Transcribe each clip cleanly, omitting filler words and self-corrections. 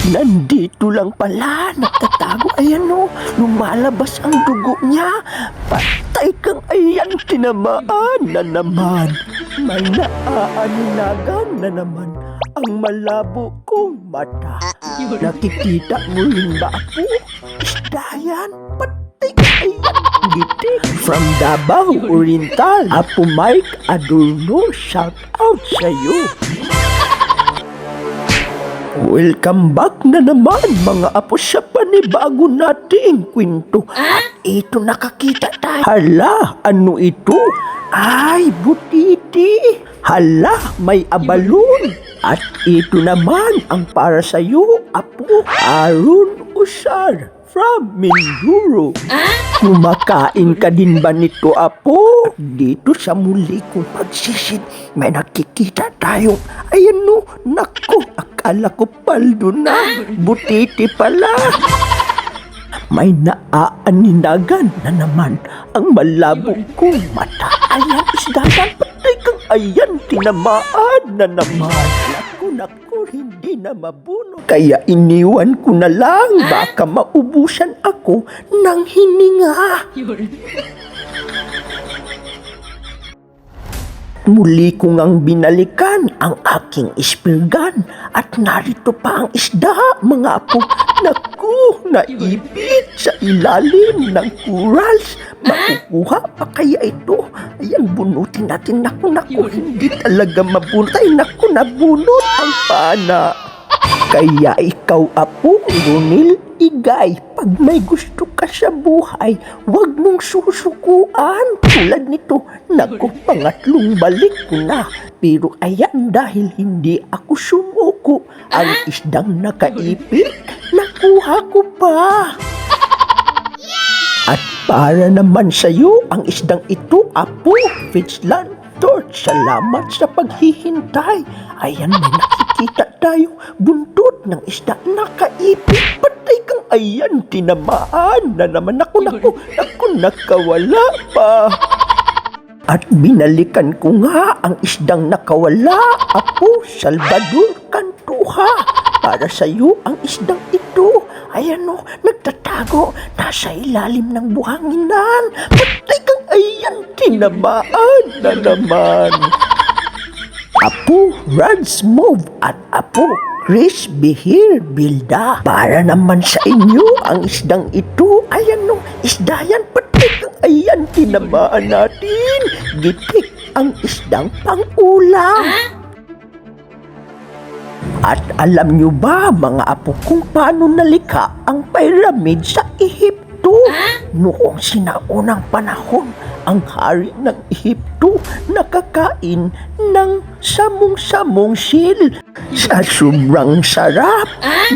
Nandito lang pala, nagtatago. Ayan o, lumalabas ang dugo niya. Patay kang ayan, tinamaan na naman. May naaaninagan na naman ang malabo kong mata. Nakikita mo rin ba ako? Isda yan, patay kang ayan. Gitik from Davao Oriental. Apo Mike Adorno, shout out sa'yo. Welcome back na naman mga apo sa panibago nating kwento. At ito nakakita tayo. Hala, ano ito? Ay, butiti. Hala, may abalon. At ito naman ang para sa'yo, apo. Aaron Usar from Mindoro. Kumakain ka din ba nito, apo? Dito sa muli kong pagsisid, may nakikita tayo. Ayan no, nako, akala ko paldo na. Butiti pala. May naaaninagan na naman ang malabo kong mata. Ayan, isdahan, patay kang ayan, tinamaan na naman. Naku, hindi na mabuno. Kaya iniwan ko na lang, baka maubusan ako ng hininga. Muli ko ngang binalikan ang aking ispilgan at narito pa ang isda, mga apo. Naku, naipit sa ilalim ng corals. Makukuha pa kaya ito? Ayan, bunutin natin. Naku, hindi talaga mabunot. Ay, naku, nabunot ang pana. Kaya ikaw, apo, Ronil Igay, pag may gusto ka sa buhay, huwag mong susukuan. Tulad nito, naku, pangatlong balik ko na. Pero ayan, dahil hindi ako sumuko, ang isdang nakaipit, nakuha ko pa. At para naman sa'yo, ang isdang ito, apo, Fitzland Torch, salamat sa paghihintay. Ayan, may nakikita tayo, buntot ng isda, nakaipit, patay kang ayan, tinamaan na naman. Naku, nakawala pa. At binalikan ko nga ang isdang nakawala, apo, Salvador Cantuha. Para sa'yo ang isdang ito. Ayan o, nagtatago, nasa ilalim ng buhanginan. Patay kang ayan, tinamaan na naman. Apo, Rans Move at apo, Chris Bihir Bilda. Para naman sa inyo ang isdang ito. Ayan o, isda yan, patay kang ayan, tinamaan natin. Gitik ang isdang pang-ulam. At alam nyo ba, mga apo, kung paano nalikha ang pyramid sa Ehipto? Noong sinaunang panahon, ang hari ng Ehipto nakakain ng samong-samong sil. Sa sobrang sarap,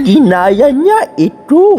ginaya niya ito.